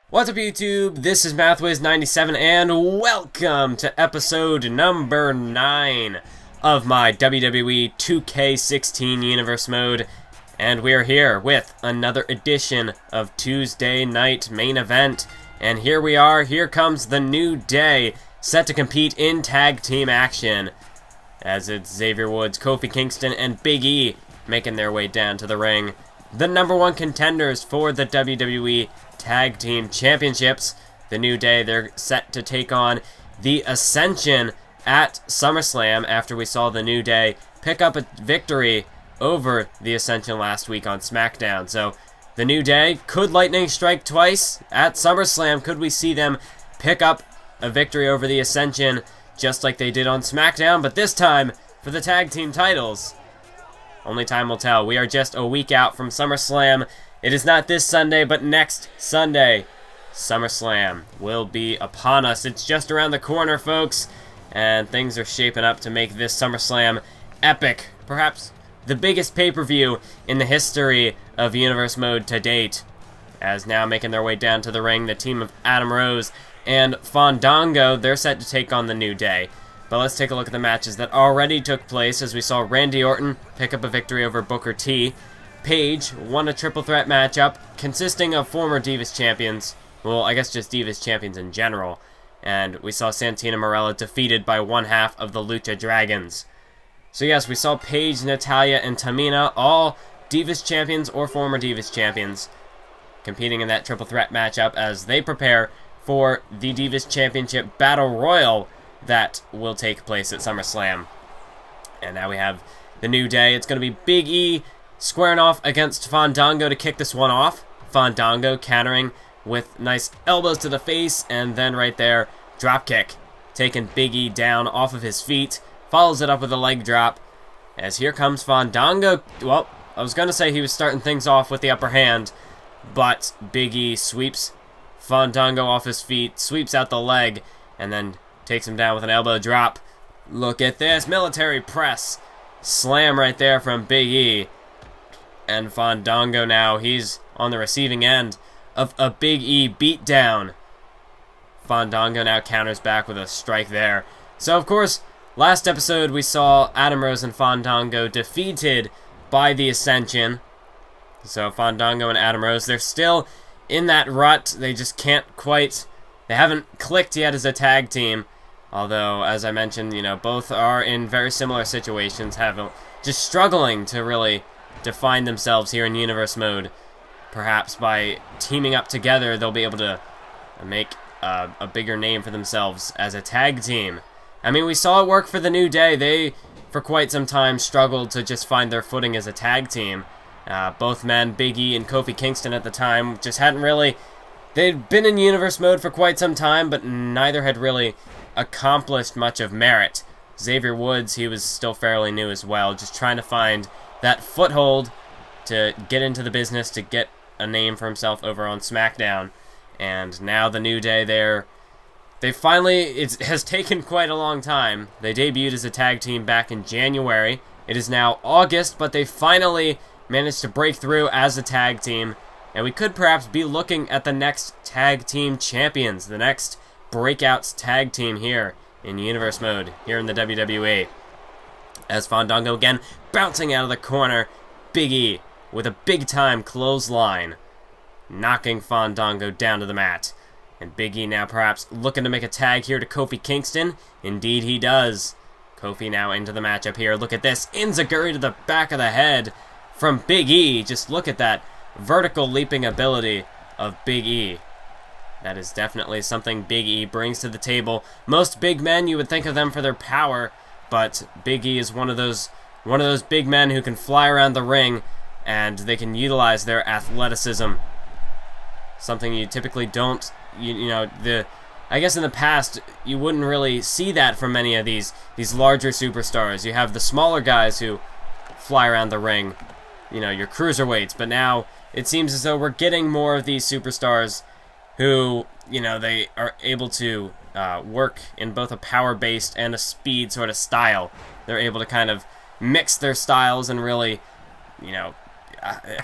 What's up, YouTube? This is MathWiz97, and welcome to episode number 9 of my WWE 2K16 Universe Mode. And we're here with another edition of Tuesday Night Main Event. And here we are, here comes the New Day, set to compete in tag team action. As it's Xavier Woods, Kofi Kingston, and Big E making their way down to the ring. The #1 contenders for the WWE Tag Team Championships. The New Day, they're set to take on the Ascension at SummerSlam after we saw the New Day pick up a victory over the Ascension last week on SmackDown. So the New Day could lightning strike twice at SummerSlam. Could we see them pick up a victory over the Ascension just like they did on SmackDown, but this time for the tag team titles? Only time will tell. We are just a week out from SummerSlam. It is not this Sunday, but next Sunday. SummerSlam will be upon us. It's just around the corner, folks, and things are shaping up to make this SummerSlam epic. Perhaps the biggest pay-per-view in the history of Universe Mode to date. As now making their way down to the ring, the team of Adam Rose and Fandango, they're set to take on the New Day. But let's take a look at the matches that already took place, as we saw Randy Orton pick up a victory over Booker T. Paige won a triple threat matchup consisting of former Divas champions. Well, I guess just Divas champions in general. And we saw Santina Marella defeated by one half of the Lucha Dragons. So yes, we saw Paige, Natalya, and Tamina, all Divas champions or former Divas champions, competing in that triple threat matchup as they prepare for the Divas Championship Battle Royal that will take place at SummerSlam. And now we have the New Day. It's going to be Big E squaring off against Fandango to kick this one off. Fandango countering with nice elbows to the face, and then right there, drop kick, taking Big E down off of his feet, follows it up with a leg drop, as here comes Fandango. Well, I was going to say he was starting things off with the upper hand, but Big E sweeps Fandango off his feet, sweeps out the leg, and then takes him down with an elbow drop. Look at this, military press, slam right there from Big E. And Fandango now, he's on the receiving end of a Big E beatdown. Fandango now counters back with a strike there. So, of course, last episode we saw Adam Rose and Fandango defeated by the Ascension. So, Fandango and Adam Rose, they're still in that rut. They just can't quite, they haven't clicked yet as a tag team. Although, as I mentioned, both are in very similar situations, just struggling to really define themselves here in Universe Mode. Perhaps by teaming up together, they'll be able to make a bigger name for themselves as a tag team. I mean, we saw it work for the New Day. They, for quite some time, struggled to just find their footing as a tag team. Both men, Big E and Kofi Kingston at the time, just hadn't really... They'd been in Universe Mode for quite some time, but neither had really accomplished much of merit. Xavier Woods, he was still fairly new as well, just trying to find that foothold to get into the business, to get a name for himself over on SmackDown. And now the New Day, they finally, it has taken quite a long time. They debuted as a tag team back in January. It is now August, but they finally managed to break through as a tag team. And we could perhaps be looking at the next tag team champions, the next breakouts tag team here in Universe Mode, here in the WWE. As Fandango again bouncing out of the corner, Big E with a big-time clothesline, knocking Fandango down to the mat. And Big E now perhaps looking to make a tag here to Kofi Kingston. Indeed he does. Kofi now into the matchup here. Look at this, enziguri to the back of the head from Big E. Just look at that vertical leaping ability of Big E. That is definitely something Big E brings to the table. Most big men, you would think of them for their power, but Big E is one of those big men who can fly around the ring, and they can utilize their athleticism. Something you typically don't, I guess in the past, you wouldn't really see that from many of these larger superstars. You have the smaller guys who fly around the ring, your cruiserweights, but now it seems as though we're getting more of these superstars who, they are able to work in both a power-based and a speed sort of style. They're able to kind of mix their styles and really,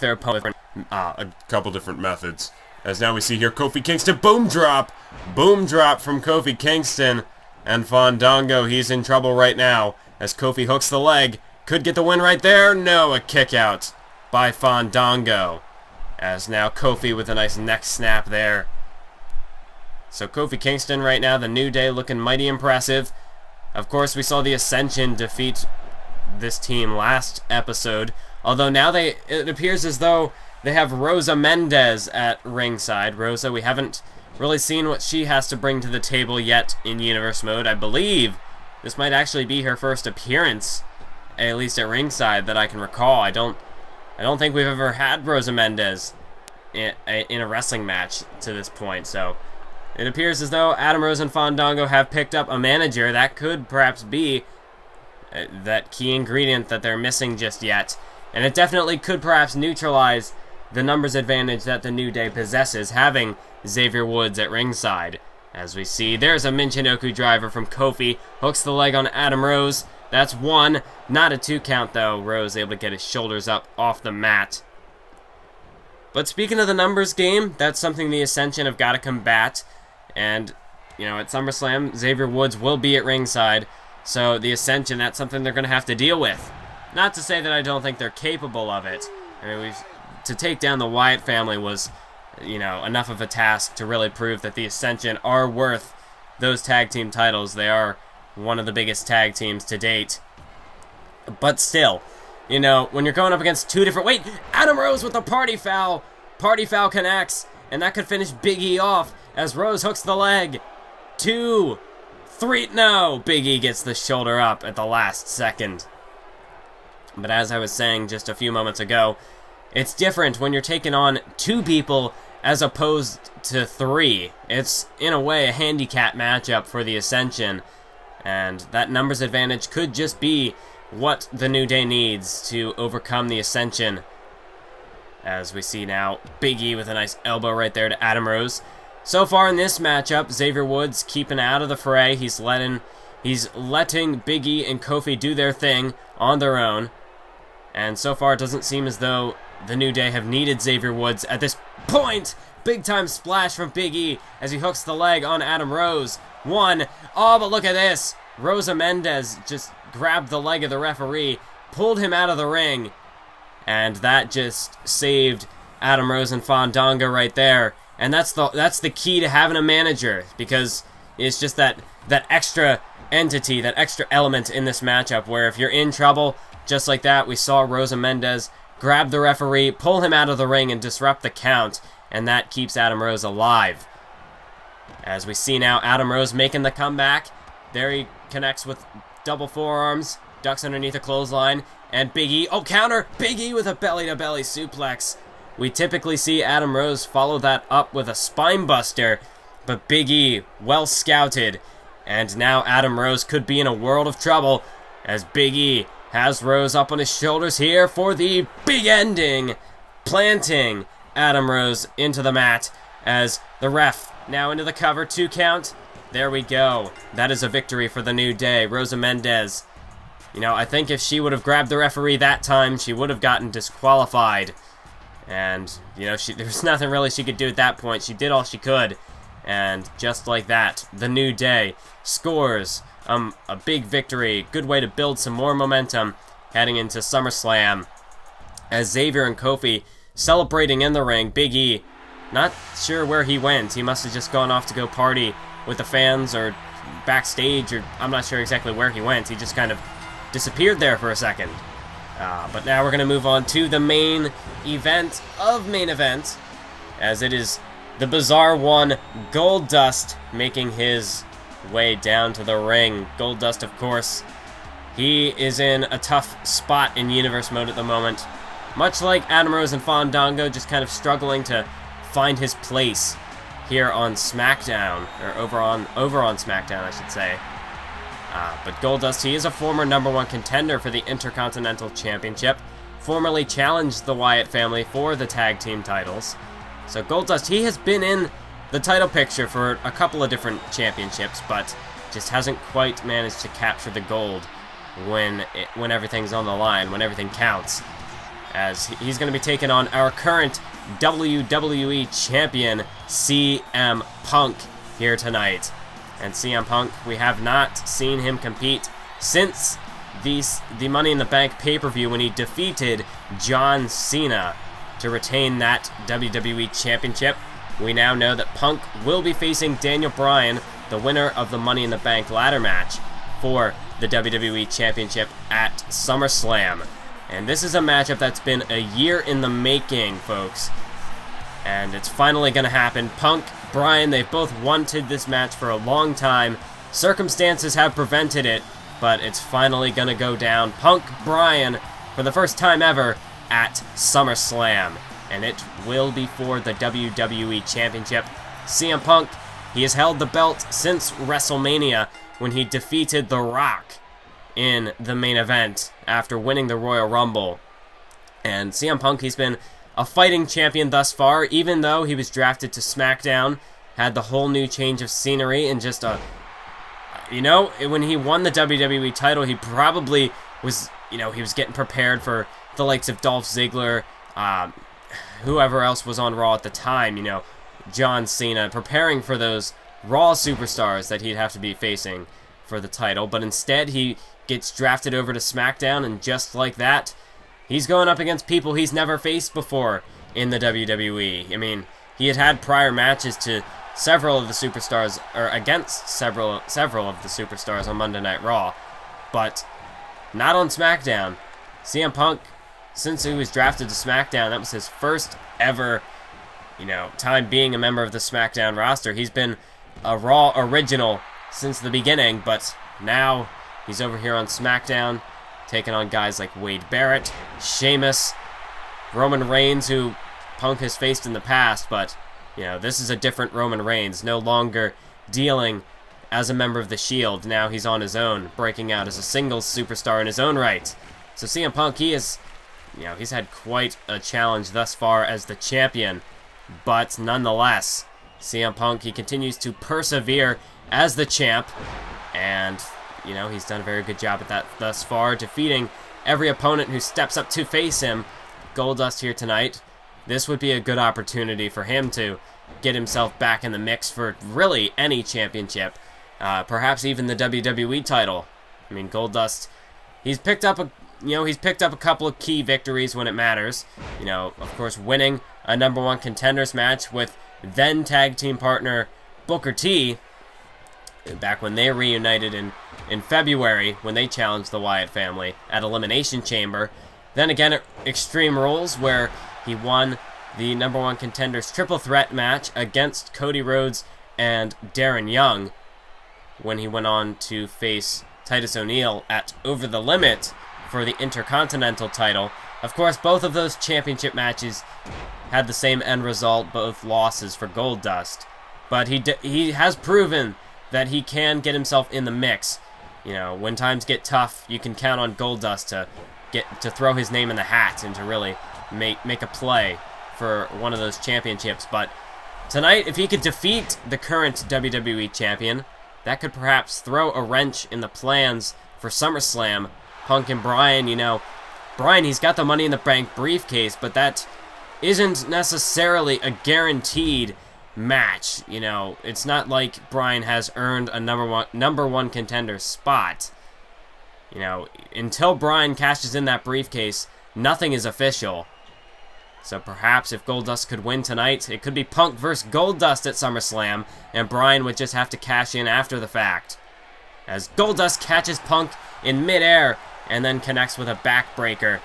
their opponent. A couple different methods. As now we see here Kofi Kingston, boom drop from Kofi Kingston. And Fandango, he's in trouble right now as Kofi hooks the leg. Could get the win right there. No, a kick out by Fandango. As now Kofi with a nice neck snap there. So Kofi Kingston right now, the New Day looking mighty impressive. Of course, we saw the Ascension defeat this team last episode. Although now it appears as though they have Rosa Mendez at ringside. Rosa, we haven't really seen what she has to bring to the table yet in Universe Mode. I believe this might actually be her first appearance, at least at ringside, that I can recall. I don't think we've ever had Rosa Mendez in a wrestling match to this point. So it appears as though Adam Rose and Fandango have picked up a manager. That could perhaps be that key ingredient that they're missing just yet. And it definitely could perhaps neutralize the numbers advantage that the New Day possesses, having Xavier Woods at ringside. As we see, there's a Michinoku driver from Kofi. Hooks the leg on Adam Rose. That's one. Not a 2 count, though. Rose able to get his shoulders up off the mat. But speaking of the numbers game, that's something the Ascension have got to combat. And, you know, at SummerSlam, Xavier Woods will be at ringside. So the Ascension, that's something they're going to have to deal with. Not to say that I don't think they're capable of it. I mean, to take down the Wyatt family was, you know, enough of a task to really prove that the Ascension are worth those tag team titles. They are one of the biggest tag teams to date. But still, you know, when you're going up against two different... Wait! Adam Rose with the party foul! Party foul connects, and that could finish Big E off as Rose hooks the leg. 2, 3... No! Big E gets the shoulder up at the last second. But as I was saying just a few moments ago, it's different when you're taking on 2 people as opposed to 3. It's, in a way, a handicap matchup for the Ascension. And that numbers advantage could just be what the New Day needs to overcome the Ascension. As we see now, Big E with a nice elbow right there to Adam Rose. So far in this matchup, Xavier Woods keeping out of the fray. He's letting Big E and Kofi do their thing on their own. And so far, it doesn't seem as though the New Day have needed Xavier Woods at this point. Big time splash from Big E as he hooks the leg on Adam Rose. 1. Oh, but look at this. Rosa Mendez just grabbed the leg of the referee, pulled him out of the ring, and that just saved Adam Rose and Fandango right there. And that's the key to having a manager, because it's just that extra entity, that extra element in this matchup where if you're in trouble, just like that, we saw Rosa Mendez grab the referee, pull him out of the ring, and disrupt the count, and that keeps Adam Rose alive. As we see now, Adam Rose making the comeback. There he connects with double forearms, ducks underneath a clothesline, and Big E, oh, counter! Big E with a belly-to-belly suplex. We typically see Adam Rose follow that up with a spine buster, but Big E, well scouted, and now Adam Rose could be in a world of trouble as Big E has Rose up on his shoulders here for the big ending, planting Adam Rose into the mat as the ref now into the cover, 2 count. There we go. That is a victory for the New Day. Rosa Mendez, you know, I think if she would have grabbed the referee that time, she would have gotten disqualified. And, you know, there was nothing really she could do at that point. She did all she could. And just like that, the New Day scores a big victory. Good way to build some more momentum heading into SummerSlam. As Xavier and Kofi celebrating in the ring. Big E, not sure where he went. He must have just gone off to go party with the fans or backstage, or I'm not sure exactly where he went. He just kind of disappeared there for a second. But now we're going to move on to the main event of main event, as it is the bizarre one, Goldust, making his way down to the ring. Goldust, of course, he is in a tough spot in Universe Mode at the moment. Much like Adam Rose and Fandango, just kind of struggling to find his place here on SmackDown, or over on SmackDown, I should say. But Goldust, he is a former #1 contender for the Intercontinental Championship, formerly challenged the Wyatt family for the tag team titles. So Goldust, he has been in the title picture for a couple of different championships, but just hasn't quite managed to capture the gold when everything's on the line, when everything counts. As he's going to be taking on our current WWE Champion CM Punk here tonight. And CM Punk, we have not seen him compete since the Money in the Bank pay-per-view when he defeated John Cena to retain that WWE Championship. We now know that Punk will be facing Daniel Bryan, the winner of the Money in the Bank ladder match, for the WWE Championship at SummerSlam. And this is a matchup that's been a year in the making, folks. And it's finally going to happen. Punk, Bryan, they've both wanted this match for a long time. Circumstances have prevented it, but it's finally going to go down. Punk, Bryan, for the first time ever at SummerSlam. And it will be for the WWE Championship. CM Punk, he has held the belt since WrestleMania when he defeated The Rock in the main event after winning the Royal Rumble. And CM Punk, he's been a fighting champion thus far, even though he was drafted to SmackDown, had the whole new change of scenery, and just when he won the WWE title, he probably was, he was getting prepared for the likes of Dolph Ziggler, whoever else was on Raw at the time, John Cena, preparing for those Raw superstars that he'd have to be facing for the title. But instead, he gets drafted over to SmackDown, and just like that, he's going up against people he's never faced before in the WWE. I mean, he had prior matches to several of the superstars, or against several of the superstars on Monday Night Raw, but not on SmackDown. CM Punk, since he was drafted to SmackDown, that was his first ever, time being a member of the SmackDown roster. He's been a Raw original since the beginning, but now he's over here on SmackDown, taking on guys like Wade Barrett, Sheamus, Roman Reigns, who Punk has faced in the past, but, this is a different Roman Reigns, no longer dealing as a member of the Shield. Now he's on his own, breaking out as a singles superstar in his own right. So CM Punk, he's had quite a challenge thus far as the champion, but nonetheless, CM Punk, he continues to persevere as the champ, and, he's done a very good job at that thus far, defeating every opponent who steps up to face him. Goldust here tonight. This would be a good opportunity for him to get himself back in the mix for really any championship, perhaps even the WWE title. I mean, Goldust, he's picked up a couple of key victories when it matters. Of course, winning a #1 contenders match with then tag team partner Booker T, back when they reunited in February, when they challenged the Wyatt family at Elimination Chamber. Then again at Extreme Rules, where he won the #1 contenders triple threat match against Cody Rhodes and Darren Young, when he went on to face Titus O'Neil at Over the Limit for the Intercontinental title. Of course, both of those championship matches had the same end result, both losses for Goldust. But he has proven that he can get himself in the mix. When times get tough, you can count on Goldust to throw his name in the hat and to really make a play for one of those championships. But tonight, if he could defeat the current WWE champion, that could perhaps throw a wrench in the plans for SummerSlam. Punk and Bryan, Bryan, he's got the Money in the Bank briefcase, but that isn't necessarily a guaranteed match. It's not like Bryan has earned a number one contender spot. Until Bryan cashes in that briefcase, nothing is official. So perhaps if Goldust could win tonight, it could be Punk versus Goldust at SummerSlam, and Bryan would just have to cash in after the fact. As Goldust catches Punk in midair and then connects with a backbreaker.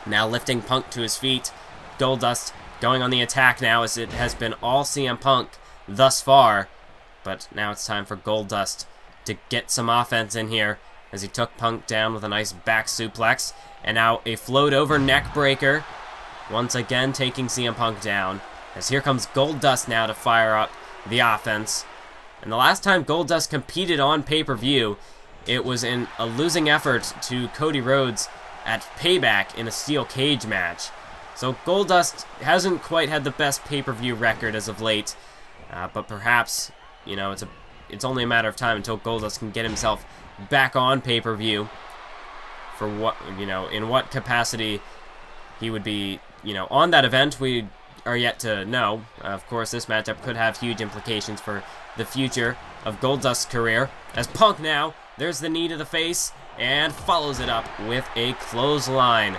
Now lifting Punk to his feet. Goldust going on the attack now, as it has been all CM Punk thus far. But now it's time for Goldust to get some offense in here, as he took Punk down with a nice back suplex. And now a float over neck breaker, once again taking CM Punk down. As here comes Goldust now to fire up the offense. And the last time Goldust competed on pay-per-view, it was in a losing effort to Cody Rhodes at Payback in a steel cage match. So Goldust hasn't quite had the best pay-per-view record as of late, but perhaps, it's only a matter of time until Goldust can get himself back on pay-per-view. For what, in what capacity he would be, on that event, we are yet to know. Of course, this matchup could have huge implications for the future of Goldust's career. As Punk now, there's the knee to the face, and follows it up with a clothesline.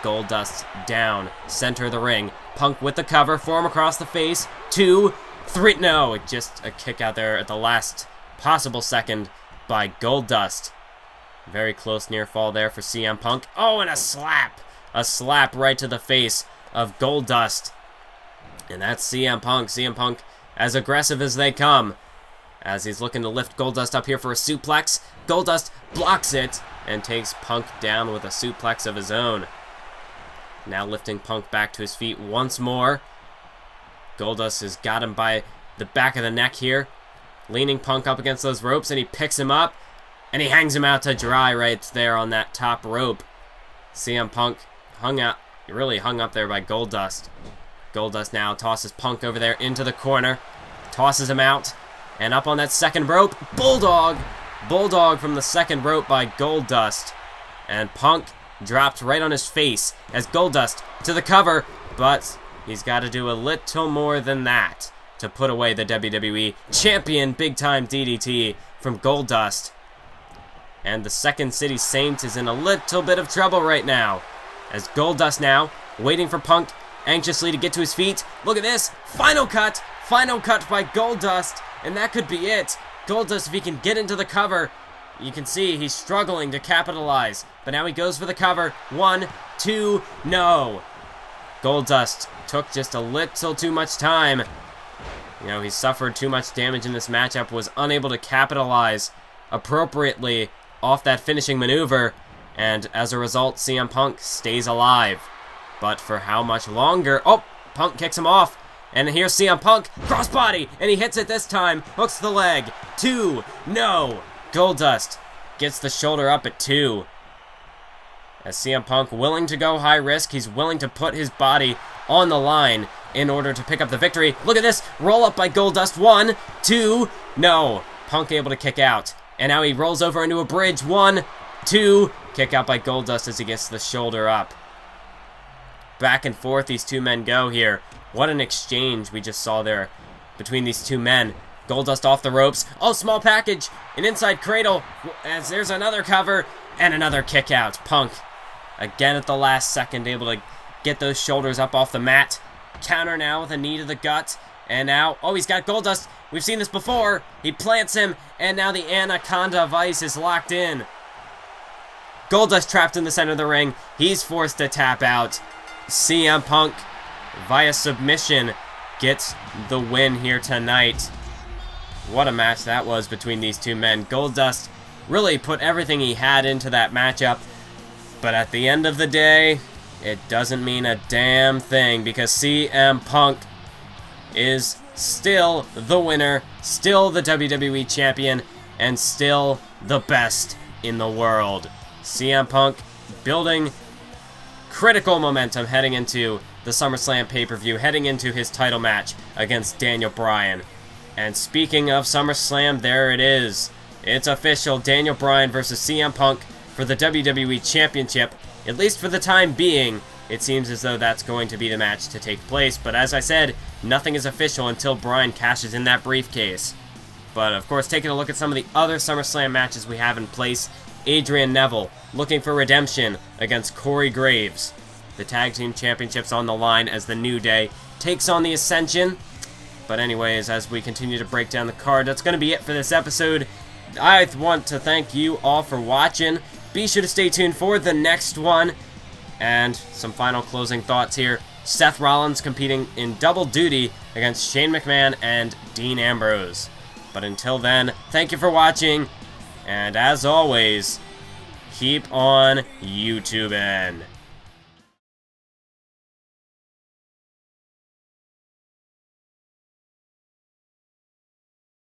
Goldust down, center of the ring. Punk with the cover, forearm across the face. 2, 3, no, just a kick out there at the last possible second by Goldust. Very close near fall there for CM Punk. Oh, and a slap! A slap right to the face of Goldust. And that's CM Punk. CM Punk as aggressive as they come, as he's looking to lift Goldust up here for a suplex. Goldust blocks it and takes Punk down with a suplex of his own. Now lifting Punk back to his feet once more. Goldust has got him by the back of the neck here, leaning Punk up against those ropes, and he picks him up, and he hangs him out to dry right there on that top rope. CM Punk really hung up there by Goldust. Goldust now tosses Punk over there into the corner, tosses him out, and up on that second rope, Bulldog! Bulldog from the second rope by Goldust. And Punk dropped right on his face as Goldust to the cover, but he's got to do a little more than that to put away the WWE Champion big-time DDT from Goldust. And the Second City Saint is in a little bit of trouble right now, as Goldust now waiting for Punk anxiously to get to his feet. Look at this! Final cut by Goldust, and that could be it. Goldust, if he can get into the cover, you can see he's struggling to capitalize, but now he goes for the cover. 1, 2, no! Goldust took just a little too much time. You know, he suffered too much damage in this matchup, was unable to capitalize appropriately off that finishing maneuver, and as a result, CM Punk stays alive. But for how much longer? Oh, Punk kicks him off, and here's CM Punk, crossbody, and he hits it this time, hooks the leg. 2, no! Goldust gets the shoulder up at 2. As CM Punk willing to go high risk, he's willing to put his body on the line in order to pick up the victory. Look at this, roll up by Goldust. 1, 2, no! Punk able to kick out, and now he rolls over into a bridge. 1, 2, kick out by Goldust as he gets the shoulder up. Back and forth these two men go here. What an exchange we just saw there between these two men. Goldust off the ropes. Oh, small package. An inside cradle. As there's another cover and another kick out. Punk, again at the last second, able to get those shoulders up off the mat. Counter now with a knee to the gut. And now, oh, he's got Goldust. We've seen this before. He plants him, and now the Anaconda Vice is locked in. Goldust trapped in the center of the ring. He's forced to tap out. CM Punk, via submission, gets the win here tonight. What a match that was between these two men. Goldust really put everything he had into that matchup, but at the end of the day, it doesn't mean a damn thing, because CM Punk is still the winner, still the WWE Champion, and still the best in the world. CM Punk building critical momentum heading into the SummerSlam pay-per-view, heading into his title match against Daniel Bryan. And speaking of SummerSlam, there it is. It's official, Daniel Bryan versus CM Punk for the WWE Championship. At least for the time being, it seems as though that's going to be the match to take place. But as I said, nothing is official until Bryan cashes in that briefcase. But of course, taking a look at some of the other SummerSlam matches we have in place, Adrian Neville looking for redemption against Corey Graves. The Tag Team Championships on the line as the New Day takes on the Ascension. But anyways, as we continue to break down the card, that's going to be it for this episode. I want to thank you all for watching. Be sure to stay tuned for the next one. And some final closing thoughts here. Seth Rollins competing in double duty against Shane McMahon and Dean Ambrose. But until then, thank you for watching. And as always, keep on YouTubing.